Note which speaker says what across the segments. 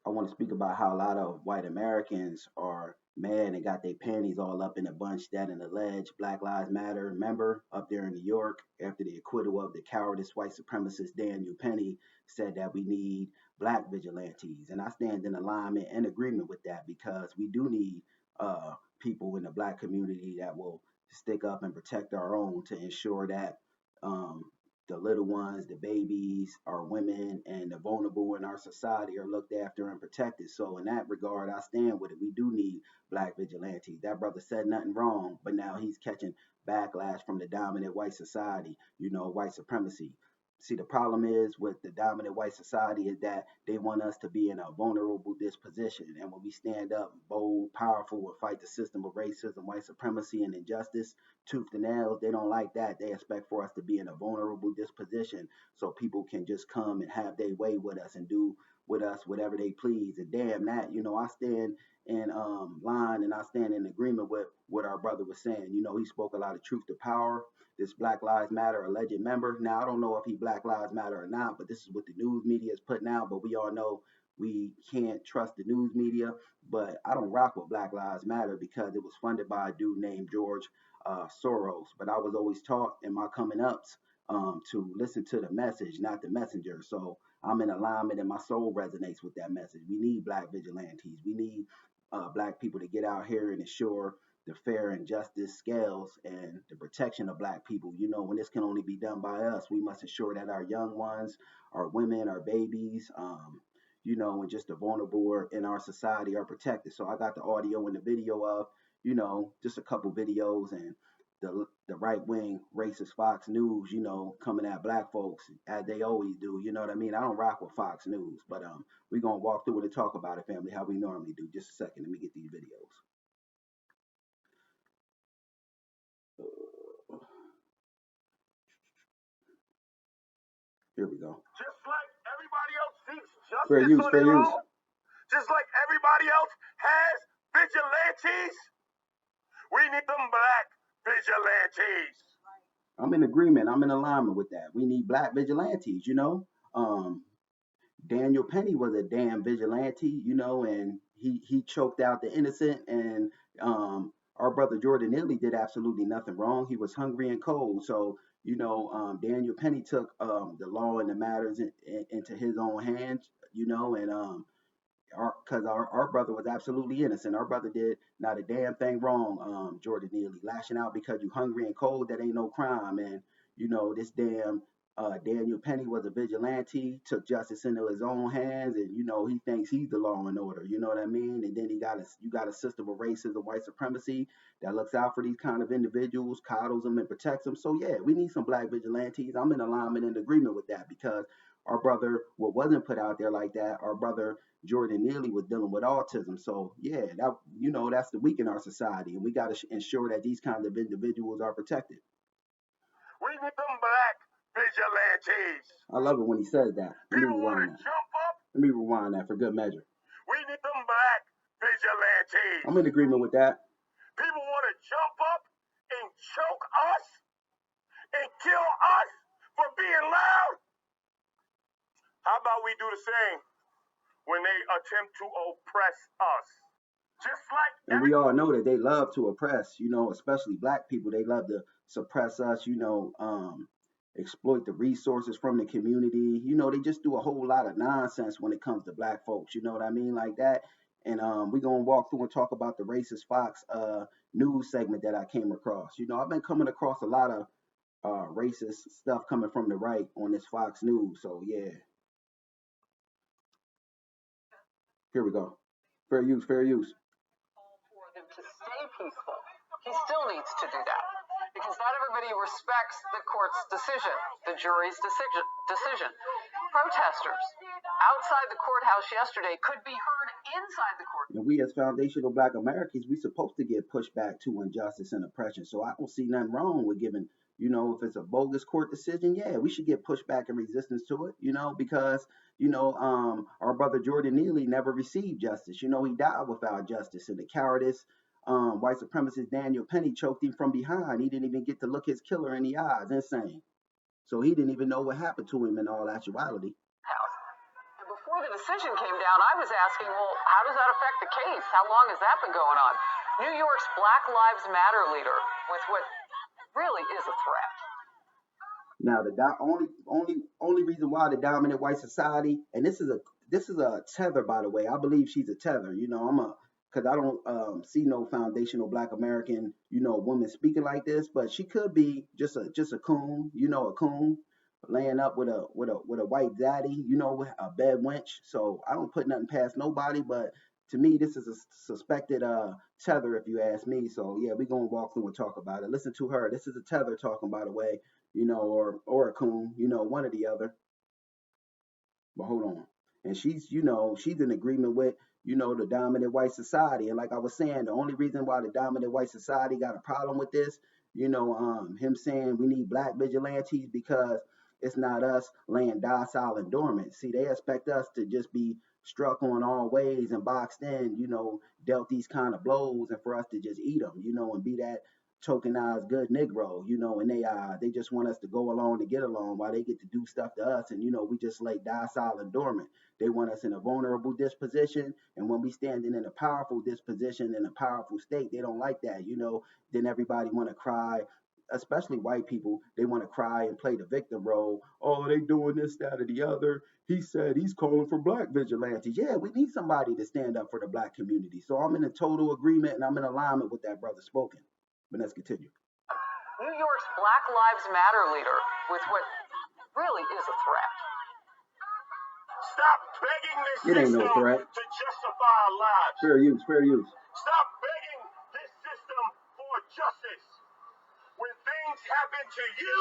Speaker 1: I want to speak about how a lot of white Americans are mad and got their panties all up in a bunch that an alleged Black Lives Matter member up there in New York, after the acquittal of the cowardice white supremacist Daniel Penny, said that we need black vigilantes. And I stand in alignment and agreement with that, because we do need people in the black community that will stick up and protect our own, to ensure that um, the little ones, the babies, our women, and the vulnerable in our society are looked after and protected. So in that regard, I stand with it. We do need black vigilantes. That brother said nothing wrong, but now he's catching backlash from the dominant white society, white supremacy. See, the problem is with the dominant white society is that they want us to be in a vulnerable disposition. And when we stand up bold, powerful, and fight the system of racism, white supremacy, and injustice, tooth and nails, they don't like that. They expect for us to be in a vulnerable disposition so people can just come and have their way with us and do with us whatever they please. And damn that, I stand in line and I stand in agreement with what our brother was saying. He spoke a lot of truth to power. This Black Lives Matter alleged member. Now, I don't know if he Black Lives Matter or not, but this is what the news media is putting out. But we all know we can't trust the news media. But I don't rock with Black Lives Matter because it was funded by a dude named George Soros. But I was always taught in my coming ups to listen to the message, not the messenger. So I'm in alignment and my soul resonates with that message. We need black vigilantes. We need black people to get out here and ensure the fair and justice scales and the protection of black people. When this can only be done by us, we must ensure that our young ones, our women, our babies, and just the vulnerable in our society are protected. So I got the audio and the video of, just a couple videos, and the right wing racist Fox News, coming at black folks as they always do. You know what I mean? I don't rock with Fox News, but we're gonna walk through it and talk about it, family, how we normally do. Just a second, let me get these videos. Here we go.
Speaker 2: Just like everybody else seeks justice on their own, just like everybody else has vigilantes, we need some black vigilantes.
Speaker 1: I'm in agreement. I'm in alignment with that. We need black vigilantes, Daniel Penny was a damn vigilante, and he choked out the innocent, and our brother Jordan Neely did absolutely nothing wrong. He was hungry and cold. So, Daniel Penny took the law and the matters into his own hands, and because our brother was absolutely innocent. Our brother did not a damn thing wrong. Jordan Neely lashing out because you hungry and cold, that ain't no crime. And this damn Daniel Penny was a vigilante, took justice into his own hands, and he thinks he's the law and order. You know what I mean? And then you got a system of racism, white supremacy that looks out for these kind of individuals, coddles them and protects them. So yeah, we need some black vigilantes. I'm in alignment and agreement with that, because our brother, what wasn't put out there like that, our brother Jordan Neely was dealing with autism. So yeah, that's the weak in our society, and we got to ensure that these kinds of individuals are protected.
Speaker 2: We need some black vigilantes.
Speaker 1: I love it when he says that.
Speaker 2: People want to jump up.
Speaker 1: Let me rewind that for good measure.
Speaker 2: We need some black vigilantes.
Speaker 1: I'm in agreement with that.
Speaker 2: People want to jump up and choke us and kill us for being loud. How about we do the same when they attempt to oppress us? Just like
Speaker 1: and we all know that they love to oppress, especially black people. They love to suppress us, exploit the resources from the community. They just do a whole lot of nonsense when it comes to black folks. You know what I mean? Like that. And we're going to walk through and talk about the racist Fox news segment that I came across. I've been coming across a lot of racist stuff coming from the right on this Fox News. So, yeah. Here we go. Fair use.
Speaker 3: For them to stay peaceful, he still needs to do that, because not everybody respects the court's decision, the jury's decision. Protesters outside the courthouse yesterday could be heard inside the court.
Speaker 1: And we as foundational black Americans, we supposed to get pushed back to injustice and oppression. So I don't see nothing wrong with giving, if it's a bogus court decision, yeah, we should get pushed back in resistance to it, because our brother Jordan Neely never received justice. He died without justice, and the cowardice white supremacist Daniel Penny choked him from behind. He didn't even get to look his killer in the eyes. Insane. So he didn't even know what happened to him in all actuality.
Speaker 3: And before the decision came down, I was asking, well, how does that affect the case? How long has that been going on? New York's Black Lives Matter leader with what really is a threat.
Speaker 1: Now, the only reason why the dominant white society, and this is a tether, by the way. I believe she's a tether. You know, because I don't see no foundational Black American, woman speaking like this, but she could be just a coon, a coon laying up with a white daddy, a bed wench. So I don't put nothing past nobody, but to me, this is a suspected tether, if you ask me. So yeah, we're gonna walk through and talk about it. Listen to her. This is a tether talking, by the way, or a coon, one or the other. But hold on. And she's in agreement with, the dominant white society. And like I was saying, the only reason why the dominant white society got a problem with this, him saying we need black vigilantes because it's not us laying docile and dormant. See, they expect us to just be struck on all ways and boxed in, dealt these kind of blows, and for us to just eat them, and be that tokenized good Negro, and they just want us to go along to get along while they get to do stuff to us, and we just lay docile and dormant. They want us in a vulnerable disposition, and when we standing in a powerful disposition in a powerful state, they don't like that, Then everybody want to cry, especially white people. They want to cry and play the victim role. Oh, they doing this, that, or the other. He said he's calling for black vigilantes. Yeah, we need somebody to stand up for the black community. So I'm in a total agreement and I'm in alignment with that brother spoken. But let's continue.
Speaker 3: New York's Black Lives Matter leader with what really is a threat.
Speaker 2: Stop begging this system to justify our lives.
Speaker 1: Fair use.
Speaker 2: Stop begging this system for justice. When things happen to you,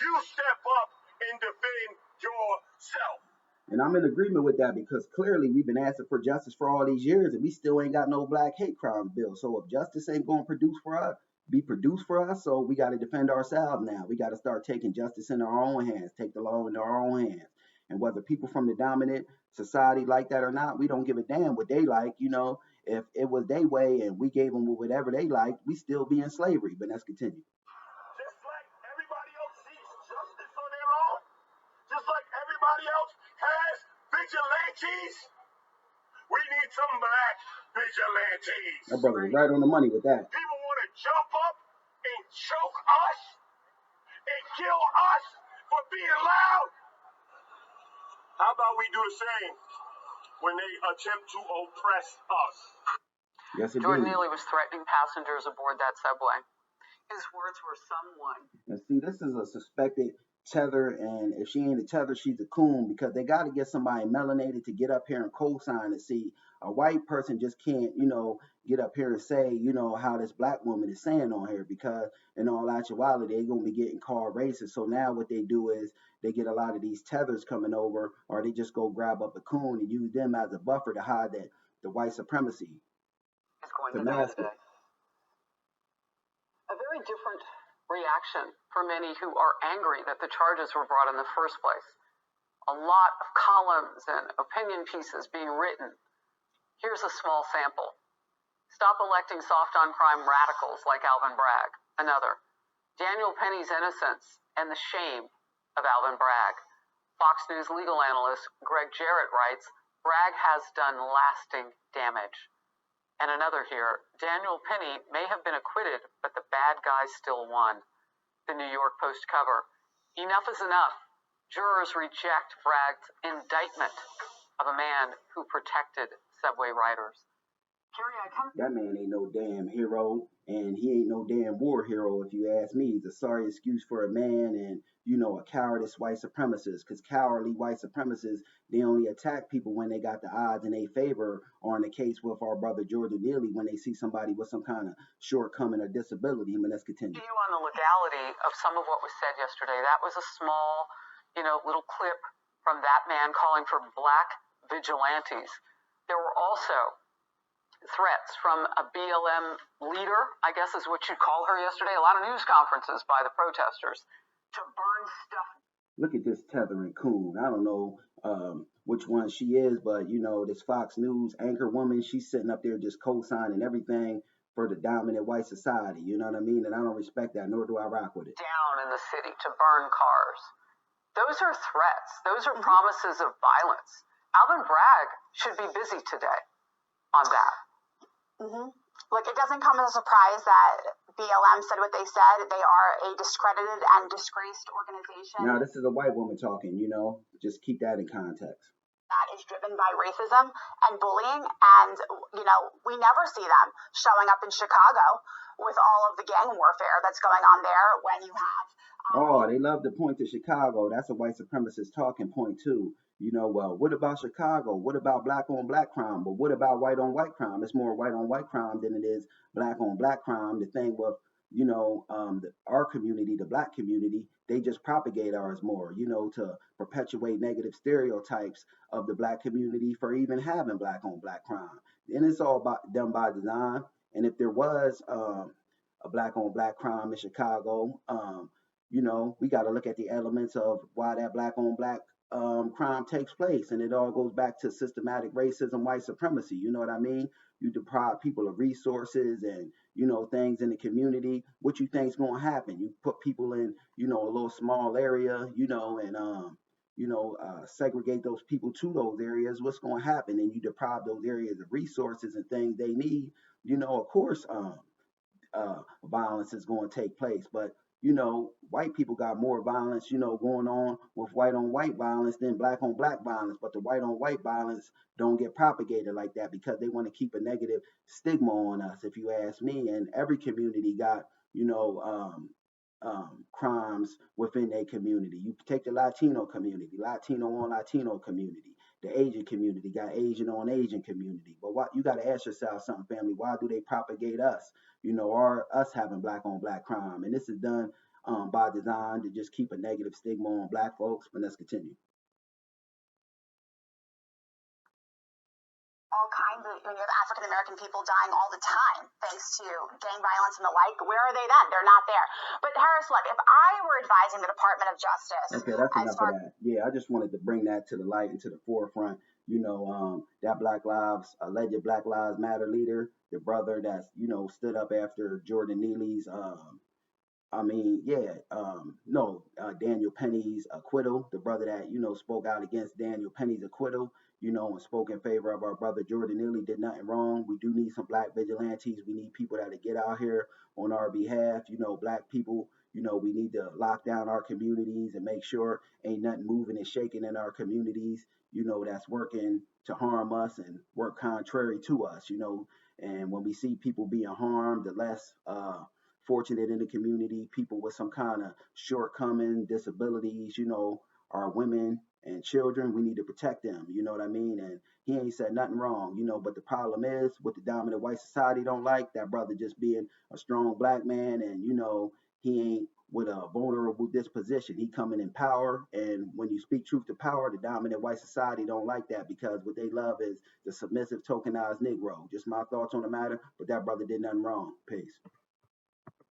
Speaker 2: you step up and defend yourself.
Speaker 1: And I'm in agreement with that because clearly we've been asking for justice for all these years and we still ain't got no black hate crime bill. So if justice ain't going to be produced for us, so we got to defend ourselves now. We got to start taking justice in our own hands, take the law into our own hands. And whether people from the dominant society like that or not, we don't give a damn what they like. If it was their way and we gave them whatever they like, we still be in slavery. But let's continue.
Speaker 2: Just like everybody else seeks justice on their own, just like everybody else has vigilantes, we need some black vigilantes.
Speaker 1: That brother was right on the money with that.
Speaker 2: People want to jump up and choke us and kill us for being loud. How about we do the same when they attempt to oppress us?
Speaker 1: Yes, indeed.
Speaker 3: Jordan Neely was threatening passengers aboard that subway. His words were someone.
Speaker 1: And see, this is a suspected tether, and if she ain't a tether, she's a coon, because they got to get somebody melanated to get up here and co-sign and see. A white person just can't, get up here and say, how this black woman is saying on here, because in all actuality, they're going to be getting called racist. So now what they do is they get a lot of these tethers coming over, or they just go grab up a coon and use them as a buffer to hide that the white supremacy.
Speaker 3: Is going to die today. A very different reaction for many who are angry that the charges were brought in the first place. A lot of columns and opinion pieces being written. Here's a small sample. Stop electing soft-on-crime radicals like Alvin Bragg. Another. Daniel Penny's innocence and the shame of Alvin Bragg. Fox News legal analyst Greg Jarrett writes, Bragg has done lasting damage. And another here, Daniel Penny may have been acquitted, but the bad guy still won. The New York Post cover. Enough is enough. Jurors reject Bragg's indictment of a man who protected subway riders.
Speaker 1: That man ain't no damn hero, and he ain't no damn war hero, if you ask me. He's a sorry excuse for a man and, a cowardice white supremacist, because cowardly white supremacists, they only attack people when they got the odds in their favor, or in the case with our brother Jordan Neely, when they see somebody with some kind of shortcoming or disability. I mean, let's continue.
Speaker 3: On the legality of some of what was said yesterday, that was a small, little clip from that man calling for black vigilantes. There were also threats from a BLM leader, I guess is what you'd call her yesterday, a lot of news conferences by the protesters, to burn stuff.
Speaker 1: Look at this tethering coon. I don't know which one she is, but, this Fox News anchor woman, she's sitting up there just co-signing everything for the dominant white society, you know what I mean? And I don't respect that, nor do I rock with it.
Speaker 3: Down in the city to burn cars. Those are threats. Those are promises of violence. Alvin Bragg should be busy today on that.
Speaker 4: Mm-hmm. Look, it doesn't come as a surprise that BLM said what they said. They are a discredited and disgraced organization.
Speaker 1: Now, this is a white woman talking, just keep that in context.
Speaker 4: That is driven by racism and bullying, and, we never see them showing up in Chicago with all of the gang warfare that's going on there when you have...
Speaker 1: they love to point to Chicago. That's a white supremacist talking point, too. Well, what about Chicago? What about black on black crime? But what about white on white crime? It's more white on white crime than it is black on black crime. The thing with, our community, the black community, they just propagate ours more, to perpetuate negative stereotypes of the black community for even having black on black crime. And it's all done by design. And if there was a black on black crime in Chicago, we got to look at the elements of why that black on black crime takes place, and it all goes back to systematic racism, white supremacy. You know what I mean? You deprive people of resources and things in the community. What you think's going to happen? You put people in a little small area, and segregate those people to those areas. What's going to happen? And you deprive those areas of resources and things they need. Of course, violence is going to take place, but white people got more violence, going on with white on white violence than black on black violence. But the white on white violence don't get propagated like that because they want to keep a negative stigma on us, if you ask me. And every community got, crimes within their community. You take the Latino community, Latino on Latino community. The Asian community got Asian on Asian community. But you got to ask yourself something, family. Why do they propagate us? Or us having black on black crime? And this is done by design to just keep a negative stigma on black folks. But let's continue.
Speaker 4: All kinds of, you have African American people dying all the time thanks to gang violence and the like. Where are they then? They're not there. But Harris, look, if I were advising the Department of Justice...
Speaker 1: Okay, that's enough of that. Yeah, I just wanted to bring that to the light and to the forefront. That alleged Black Lives Matter leader, the brother that's, stood up after Jordan Neely's, Daniel Penny's acquittal, the brother that, spoke out against Daniel Penny's acquittal, and spoke in favor of our brother Jordan Neely, did nothing wrong. We do need some black vigilantes. We need people that get out here on our behalf. Black people, we need to lock down our communities and make sure ain't nothing moving and shaking in our communities, that's working to harm us and work contrary to us, And when we see people being harmed, the less fortunate in the community, people with some kind of shortcoming, disabilities, our women and children, we need to protect them, you know what I mean? And he ain't said nothing wrong, but the problem is what the dominant white society don't like, that brother just being a strong black man, and he ain't with a vulnerable disposition. He coming in power, and when you speak truth to power, the dominant white society don't like that because what they love is the submissive, tokenized Negro. Just my thoughts on the matter, but that brother did nothing wrong. Peace.